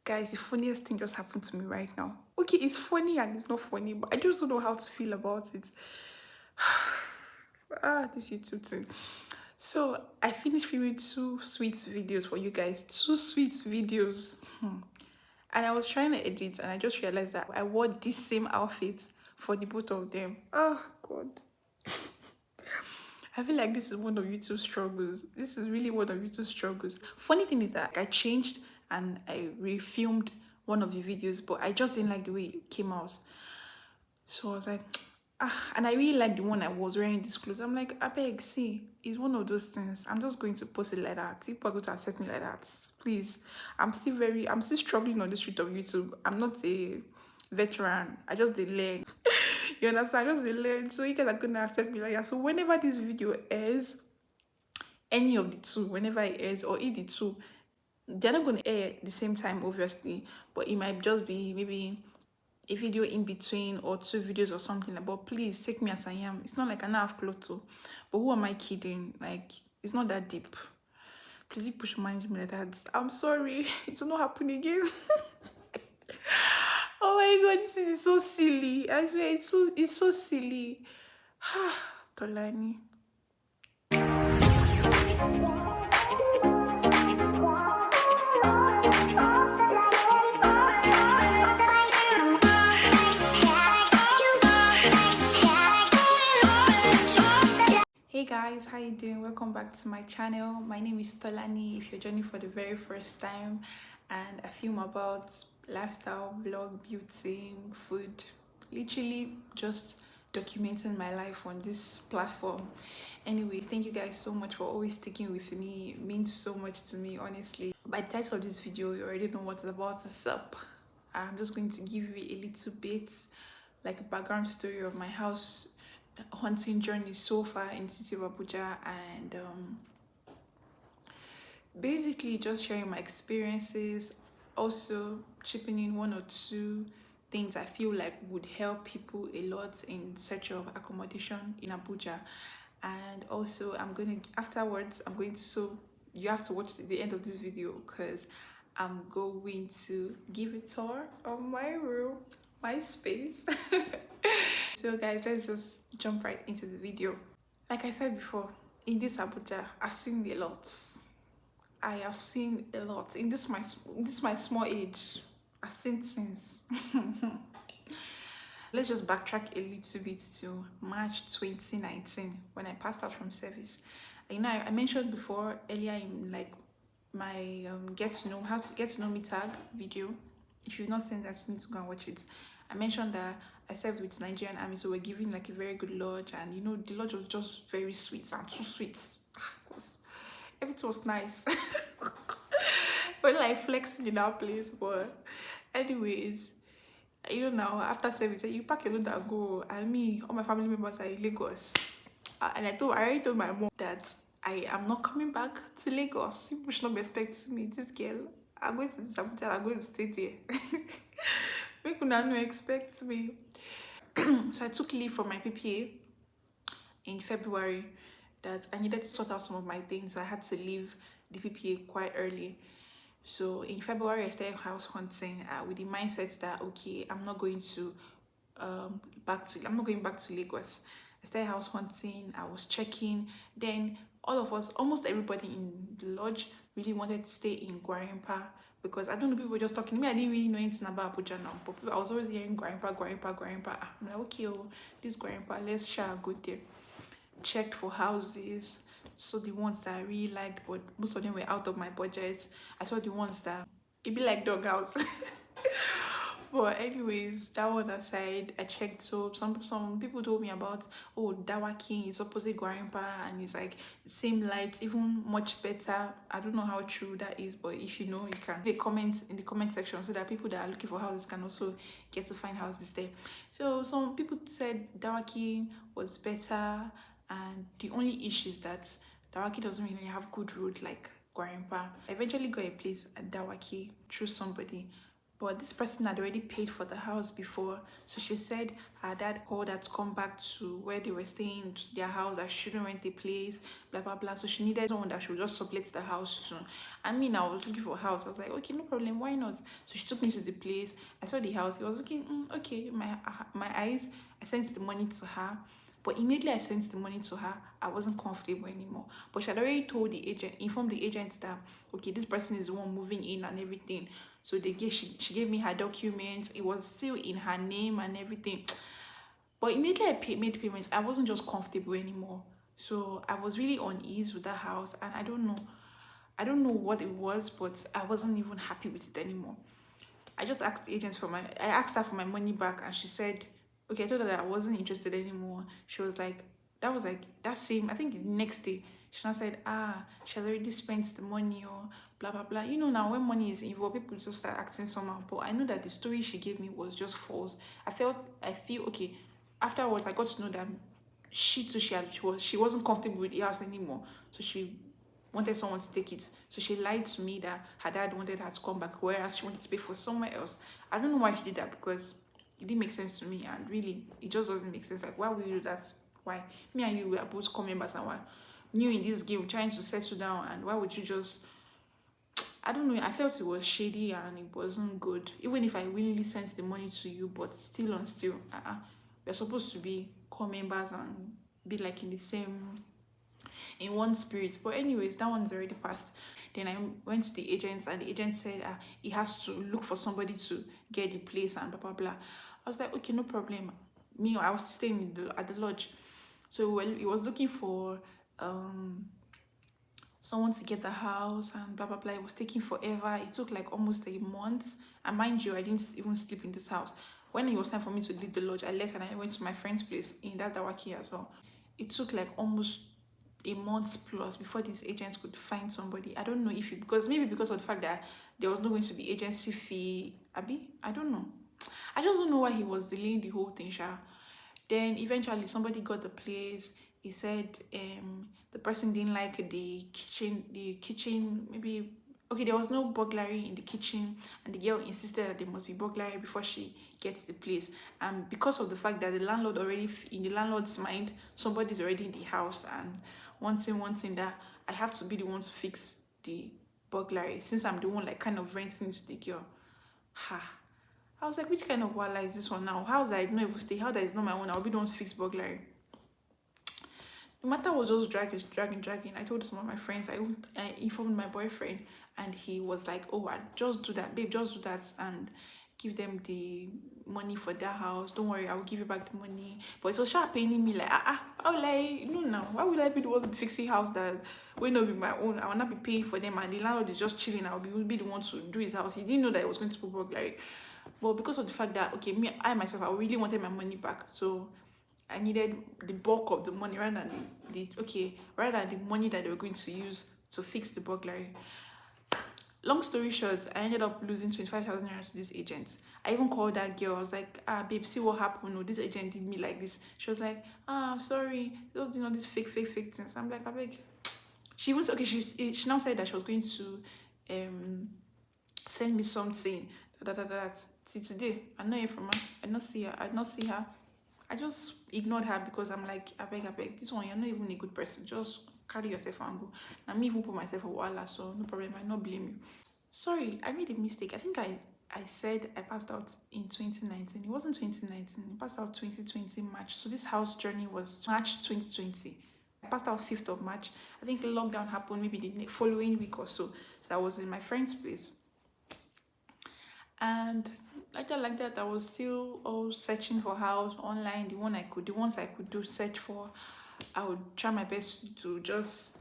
Guys, the funniest thing just happened to me right now. Okay, it's funny and it's not funny, but I just don't know how to feel about it. This YouTube thing. So I finished filming 2 sweet videos for you guys. 2 sweet videos. And I was trying to edit and I just realized that I wore this same outfit for the both of them. Oh God. I feel like this is one of YouTube's struggles. This is really one of YouTube's struggles. Funny thing is that I changed and I refilmed one of the videos, but I just didn't like the way it came out. So I was like, and I really like the one I was wearing this clothes. I'm like, I beg, see, it's one of those things. I'm just going to post it like that. People are going to accept me like that. Please. I'm still struggling on the street of YouTube. I'm not a veteran. I just did learn. You understand? I just did learn. So you guys are gonna accept me like that. So whenever this video airs, any of the two, whenever it airs, or if the two, they're not gonna air at the same time, obviously, but it might just be maybe a video in between or 2 videos or something like. But please take me as I am. It's not like I now have clothes too. But who am I kidding? Like, it's not that deep. Please you push mind me like that. I'm sorry. It will not happen again. Oh my God, this is so silly. I swear it's so silly. Tolani. Hey guys, how you doing? Welcome back to my channel. My name is Tolani if you're joining for the very first time, and I film about lifestyle, vlog, beauty, food, literally just documenting my life on this platform. Anyways, thank you guys so much for always sticking with me. It means so much to me, honestly. By the title of this video, you already know what's about to sup. I'm just going to give you a little bit like a background story of my house hunting journey so far in the city of Abuja, and basically just sharing my experiences, also chipping in 1 or 2 things I feel like would help people a lot in search of accommodation in Abuja. And also afterwards I'm going to, so you have to watch the end of this video because I'm going to give a tour of my room, my space. So guys, let's just jump right into the video. Like I said before, in this Abuja, I've seen a lot. I have seen a lot in this my small age. I've seen things. Let's just backtrack a little bit to March 2019 when I passed out from service. You know, I mentioned before earlier in like my how to get to know me tag video. If you've not seen that, you need to go and watch it. I mentioned that I served with Nigerian army, so we're giving like a very good lodge, and you know the lodge was just very sweet and too sweet. Everything was nice. But like flexing in that place, but anyways, you know now after service you pack your load and go, and me, all my family members are in Lagos. And I already told my mom that I am not coming back to Lagos. People should not be expecting me. This girl, I'm going to this Abuja, I'm going to stay there. People now no expect me. So I took leave from my PPA in February that I needed to sort out some of my things. So I had to leave the PPA quite early. So in February, I started house hunting with the mindset that okay, I'm not going back to Lagos. I started house hunting. I was checking. Then all of us, almost everybody in the lodge, really wanted to stay in Gwarimpa because I don't know, people were just talking to me. I didn't really know anything about Abuja now, but I was always hearing Gwarimpa. I'm like, okay, this Gwarimpa, let's share go there. Checked for houses, so the ones that I really liked, but most of them were out of my budget. I saw the ones that it'd be like dog house. But anyways, that one aside, I checked. So some people told me about, oh, Dawaki is opposite Gwarimpa and it's like the same lights, even much better. I don't know how true that is, but if you know, you can leave a comment in the comment section so that people that are looking for houses can also get to find houses there. So some people said Dawaki was better, and the only issue is that Dawaki doesn't really have good road like Gwarimpa. I eventually got a place at Dawaki through somebody, But this person had already paid for the house before. So she said her dad called her to come back to where they were staying, to their house, that she shouldn't rent the place, blah, blah, blah. So she needed someone that should just sublet the house to. I mean, I was looking for a house. I was like, okay, no problem, why not? So she took me to the place. I saw the house. It was looking, okay, my eyes. I sent the money to her. But immediately I sent the money to her, I wasn't comfortable anymore. But she had already told the agent, informed the agent that, okay, this person is the one moving in and everything. So she gave me her documents. It was still in her name and everything. But immediately made payments, I wasn't just comfortable anymore. So I was really uneasy with that house, and I don't know what it was, but I wasn't even happy with it anymore. I just asked the agent I asked her for my money back, and she said, okay, I told her that I wasn't interested anymore. She was like, that was like that same, I think the next day, she now said, she has already spent the money or blah blah blah. Now when money is involved, people just start acting somehow. But I know that the story she gave me was just false. I feel okay. Afterwards, I got to know that she too she wasn't comfortable with the house anymore. So she wanted someone to take it. So she lied to me that her dad wanted her to come back, whereas she wanted to pay for somewhere else. I don't know why she did that, because it didn't make sense to me, and really, it just doesn't make sense. Like, why would you do that? Why? Me and you were both core members and we're new in this game, trying to settle down, and why would you just? I don't know. I felt it was shady and it wasn't good. Even if I willingly sent the money to you, but still on still, we're supposed to be core members and be like in one spirit. But anyways, that one's already passed. Then I went to the agent, and the agent said he has to look for somebody to get the place and blah blah blah. I was like, okay, no problem. Me, I was staying at the lodge. So he was looking for someone to get the house and blah blah blah. It was taking forever. It took like almost a month. And mind you, I didn't even sleep in this house. When it was time for me to leave the lodge, I left and I went to my friend's place in that Dawaki as well. It took like almost a month plus before these agents could find somebody. I don't know if it, because maybe because of the fact that there was not going to be agency fee. I don't know. I just don't know why he was delaying the whole thing, Sha. Then eventually somebody got the place. He said the person didn't like the kitchen maybe. Okay, there was no burglary in the kitchen, and the girl insisted that there must be burglary before she gets the place. And because of the fact that the landlord already, in the landlord's mind, somebody's already in the house, and one thing that I have to be the one to fix the burglary, since I'm the one like kind of renting to the girl. Ha. I was like, which kind of wala is this one now? How is that not even stay? How that is not my own? I'll be the one to fix burglary. The matter was just dragging. I told some of my friends. I informed my boyfriend, and he was like, "Oh, I just do that, babe. Just do that, and give them the money for their house. Don't worry, I will give you back the money." But it was sharp paying me like, I was like, no, now why would I be the one fixing house that will not be my own? I will not be paying for them, and the landlord is just chilling. I will be the one to do his house. He didn't know that it was going to put burglary. But because of the fact that, okay, I myself, I really wanted my money back, so I needed the bulk of the money rather than rather than the money that they were going to use to fix the burglary. Long story short, I ended up losing 25,000 naira to this agent. I even called that girl. I was like, babe, see what happened. No, this agent did me like this. She was like, sorry, just these fake things. I'm like, she was okay. She now said that she was going to send me something. That. See, today, I know her from her. I not see her. I just ignored her because I'm like, I beg. This one, you're not even a good person. Just carry yourself and go. Now, me even put myself a wala, so no problem. I not blame you. Sorry, I made a mistake. I think I said I passed out in 2019. It wasn't 2019. I passed out 2020 March. So this house journey was March 2020. I passed out 5th of March. I think the lockdown happened maybe the following week or so. So I was in my friend's place. And like that, I was still all searching for house online. The ones I could do search for. I would try my best to just,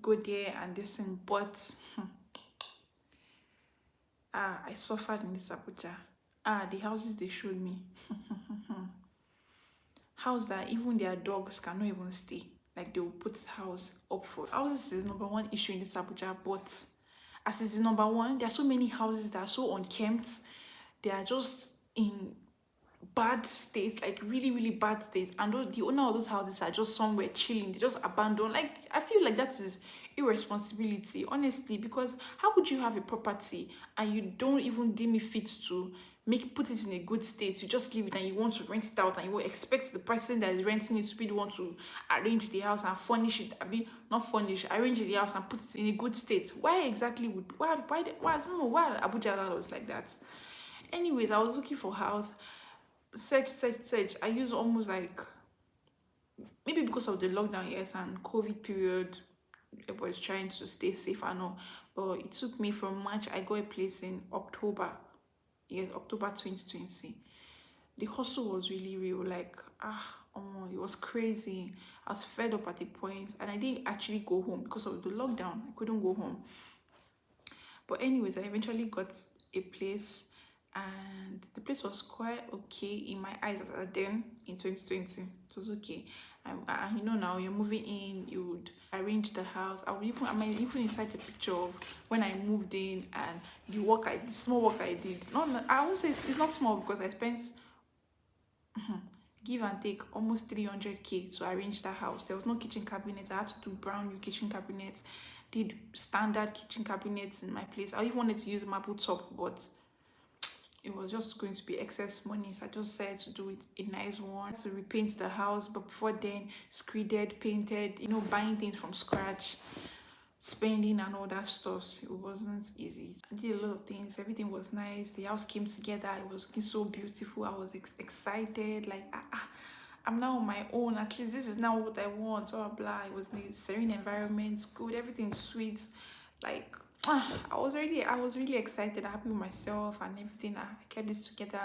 go there and listen. But I suffered in this Abuja. The houses they showed me. House that even their dogs cannot even stay. Like they will put house up for houses is number one issue in this Abuja, but as is number one, there are so many houses that are so unkempt. They are just in bad states, like really, really bad states. And the owner of those houses are just somewhere chilling. They just abandoned. Like, I feel like that is irresponsibility, honestly, because how could you have a property and you don't even deem it fit to put it in a good state? You just leave it and you want to rent it out, and you expect the person that is renting it to be the one to arrange the house and furnish it. I mean, not furnish, arrange the house and put it in a good state. Why exactly would why I don't know why Abuja was like that. Anyways, I was looking for house, search. I used almost like, maybe because of the lockdown, yes, and COVID period, everybody was trying to stay safe and all. But it took me from March. I got a place in October. Yes, October 2020. The hustle was really real. Like, it was crazy. I was fed up at the point, and I didn't actually go home because of the lockdown. I couldn't go home. But anyways, I eventually got a place, and the place was quite okay in my eyes at then in 2020. It was okay. And now you're moving in, you would arrange the house. I might even inside the picture of when I moved in and the small work I did. I won't say it's not small, because I spent give and take almost 300k to arrange that house. There was no kitchen cabinet. I had to do brand new kitchen cabinets. Did standard kitchen cabinets in my place. I even wanted to use marble top, but it was just going to be excess money, so I just decided to do it a nice one. To repaint the house, but before then, screeded, painted, buying things from scratch, spending and all that stuff. So it wasn't easy. I did a lot of things. Everything was nice. The house came together. It was looking so beautiful. I was excited. Like, I'm now on my own. At least this is now what I want. Blah blah blah. It was the serene environment, good, everything sweet. Like, I was really excited, happy with myself and everything. I kept this together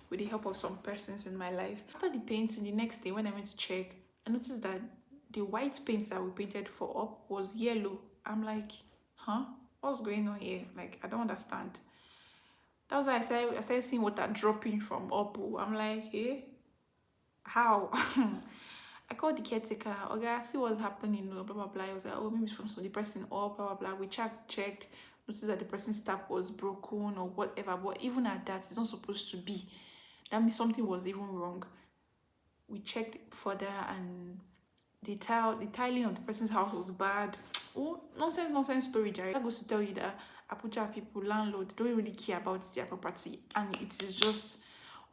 with the help of some persons in my life. After the painting, the next day when I went to check, I noticed that the white paint that we painted for up was yellow. I'm like, huh? What's going on here? Like, I don't understand. That was why I started seeing water dropping from up. I'm like, hey, how? I called the caretaker. Okay, I see what's happening. Blah blah blah. I was like, oh, maybe it's from the person up. Blah blah blah. We checked, noticed that the person's tap was broken or whatever. But even at that, it's not supposed to be. That means something was even wrong. We checked further, and the tiling of the person's house was bad. Oh, nonsense story, Jerry. That goes to tell you that Abuja people, landlord, don't really care about their property, and it is just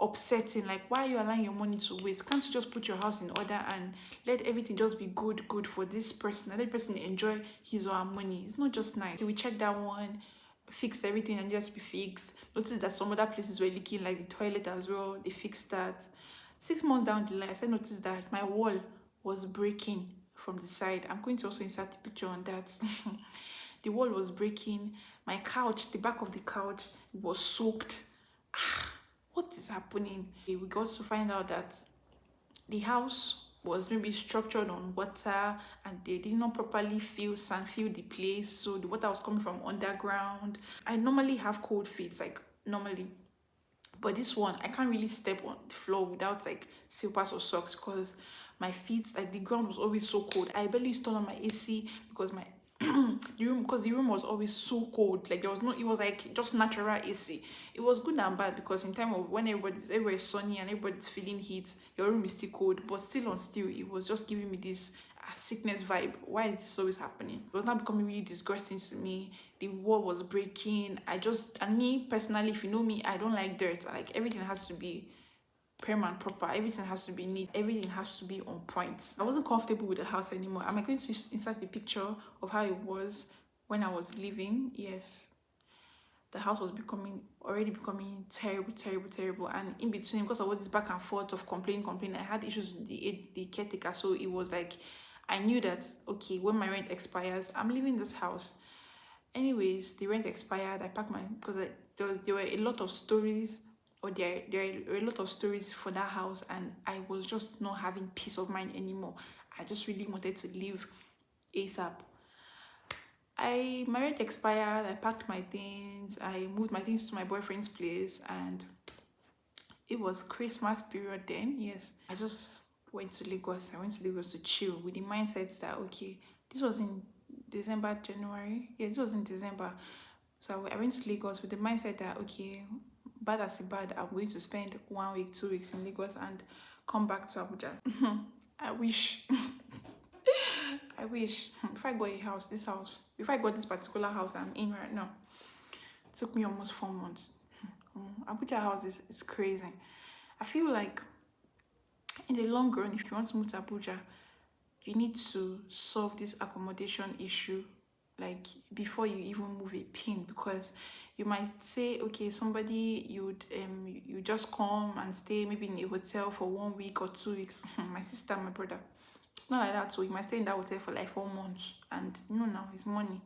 upsetting. Like, why are you allowing your money to waste? Can't you just put your house in order and let everything just be good for this person, and let the person enjoy his or her money? It's not just nice. Okay, we checked that one, fixed everything and just be fixed. Noticed that some other places were leaking, like the toilet as well. They fixed that. 6 months down the line, I noticed that my wall was breaking from the side. I'm going to also insert the picture on that. The wall was breaking. My couch, the back of the couch, was soaked. What is happening? We got to find out that the house was maybe structured on water, and they did not properly fill the place, so the water was coming from underground. I normally have cold feet, like normally, but this one I can't really step on the floor without like slippers or socks, because my feet, like the ground was always so cold. I barely installed on my AC because my the room was always so cold. Like, there was no, it was like just natural AC. It was good and bad, because in time of when everybody's sunny and everybody's feeling heat, your room is still cold, but still it was just giving me this sickness vibe. Why is this always happening? It was now becoming really disgusting to me. The wall was breaking. And me personally, if you know me, I don't like dirt. Like, everything has to be prim and proper. Everything has to be neat. Everything has to be on point. I wasn't comfortable with the house anymore. Am I going to insert the picture of how it was when I was living? Yes. The house was already becoming terrible. And in between, because of all this back and forth of complain, I had issues with the caretaker. So it was like, I knew that, okay, when my rent expires, I'm leaving this house. Anyways, the rent expired. I packed because there were a lot of stories, or there are a lot of stories for that house, and I was just not having peace of mind anymore. I just really wanted to leave ASAP. My rent expired. I packed my things. I moved my things to my boyfriend's place, and it was Christmas period then. Yes, I just went to Lagos. I went to Lagos to chill with the mindset that, okay, this was in December, January. Yeah, this was in December. So I went to Lagos with the mindset that, okay, bad as it bad, I'm going to spend 1 week, 2 weeks in Lagos and come back to Abuja. I wish. I wish. If I got a house, this house, if I got this particular house I'm in right now, it took me almost 4 months. Abuja house is crazy. I feel like in the long run, if you want to move to Abuja, you need to solve this accommodation issue like before you even move a pin, because you might say, okay, somebody you just come and stay maybe in a hotel for 1 week or 2 weeks. My sister, my brother, it's not like that. So you might stay in that hotel for like 4 months, and now it's money.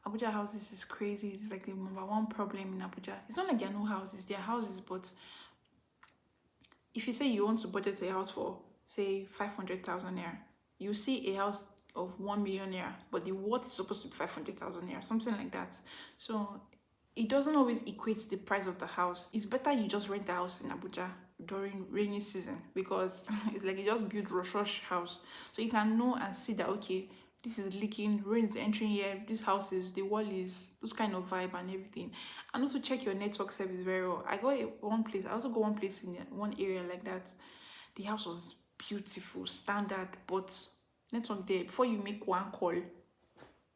Abuja houses is crazy. It's like the number one problem in Abuja. It's not like there are no houses, there are houses, but if you say you want to budget a house for say 500,000 naira, you see a house of 1 million naira, but the worth is supposed to be 500,000 naira, something like that. So it doesn't always equate the price of the house. It's better you just rent the house in Abuja during rainy season, because it's like you just build rush house, so you can know and see that, okay, this is leaking, rain is entering here, this house is, the wall is this kind of vibe and everything. And also check your network service very well. I also got one place in one area like that. The house was beautiful, standard, but network there. Before you make one call,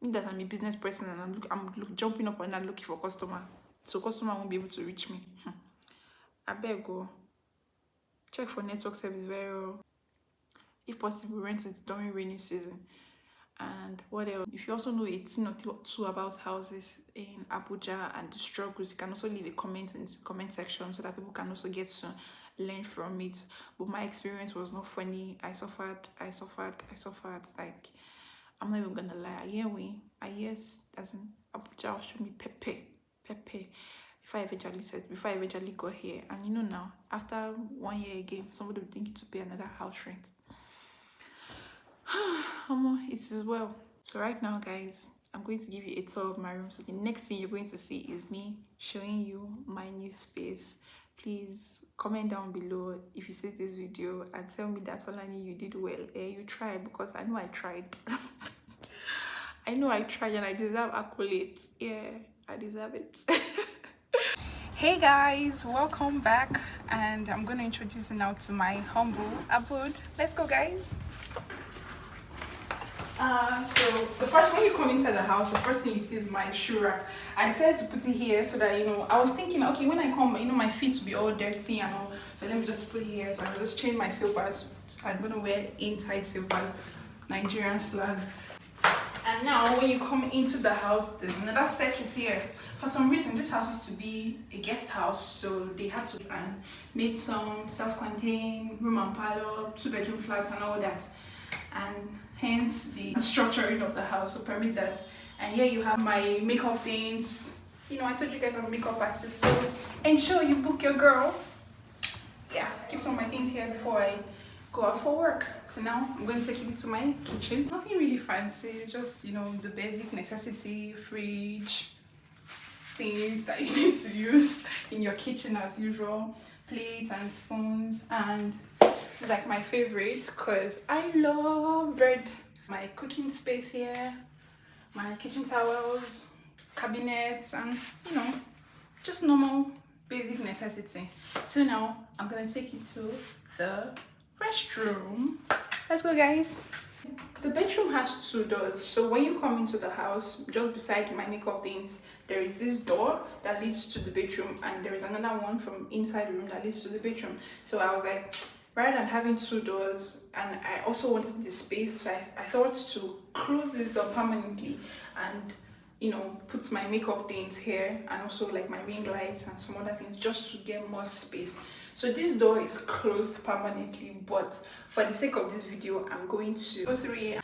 mean that I'm a business person and I'm jumping up and down looking for customer, so customer won't be able to reach me. I beg go check for network service very well. If possible, rent it during rainy season. And what else? If you also know a thing or two about houses in Abuja and the struggles, you can also leave a comment in the comment section so that people can also get to learn from it. But my experience was not funny. I suffered. Like, I'm not even gonna lie. Yes, as in Abuja showed me pepe. Before I eventually got here. And now, after 1 year again, somebody will be thinking to pay another house rent. It is well. So right now, guys, I'm going to give you a tour of my room. So the next thing you're going to see is me showing you my new space. Please comment down below if you see this video and tell me that Tolani, you did well. You tried, because I know I tried. I know I tried and I deserve accolades. Yeah, I deserve it. Hey guys, welcome back, and I'm going to introduce you now to my humble abode. Let's go, guys. So when you come into the house, the first thing you see is my shoe rack. I decided to put it here so that, I was thinking, okay, when I come, my feet will be all dirty and all, so let me just put it here. So I'll just change my slippers. I'm gonna wear inside slippers, Nigerian slang. And now when you come into the house, there's another staircase here. For some reason, this house used to be a guest house, so they had to and made some self-contained room and parlor, 2-bedroom flats and all that. And hence the structuring of the house to permit that. And here you have my makeup things. I told you guys I'm a makeup artist, so ensure you book your girl. Yeah, keep some of my things here before I go out for work. So now I'm going to take you to my kitchen. Nothing really fancy, just the basic necessity, fridge, things that you need to use in your kitchen as usual, plates and spoons. And this is like my favorite because I love bread. My cooking space here, my kitchen towels, cabinets, and just normal basic necessity. So now I'm gonna take you to the restroom. Let's go, guys. The bedroom has 2 doors, so when you come into the house, just beside my makeup things, there is this door that leads to the bedroom, and there is another one from inside the room that leads to the bedroom. So I was like, rather than having 2 doors, and I also wanted the space, so I thought to close this door permanently and put my makeup things here, and also like my ring light and some other things, just to get more space. So this door is closed permanently, but for the sake of this video, I'm going to go through it.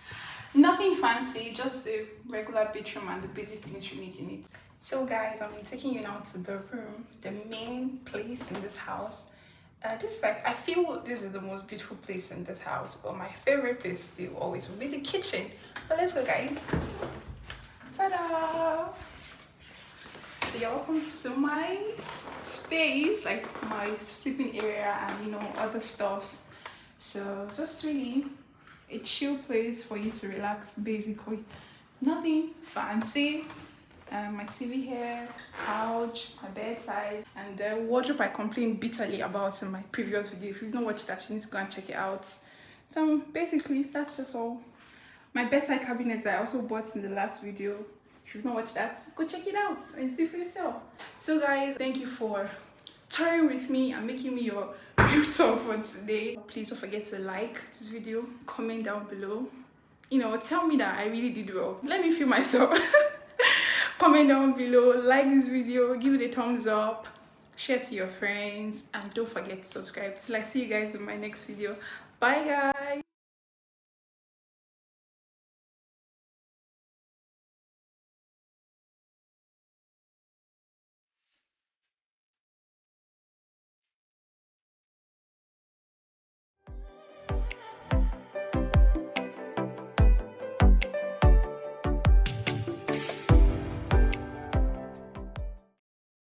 Nothing fancy, just a regular bedroom and the basic things you need in it. So guys, I'm taking you now to the room, the main place in this house. I feel this is the most beautiful place in this house, but my favorite place still always will be the kitchen. But let's go, guys. Ta-da! So you're welcome to my space, like my sleeping area and other stuffs. So just really a chill place for you to relax, basically. Nothing fancy. my TV here, couch, my bedside, and the wardrobe I complained bitterly about in my previous video. If you've not watched that, you need to go and check it out. So basically, that's just all. My bedside cabinet that I also bought in the last video. If you've not watched that, go check it out and see for yourself. So guys, thank you for touring with me and making me your realtor for today. Please don't forget to like this video, comment down below. You know, tell me that I really did well. Let me feel myself. Comment down below, like this video, give it a thumbs up, share to your friends, and don't forget to subscribe. Till I see you guys in my next video. Bye guys.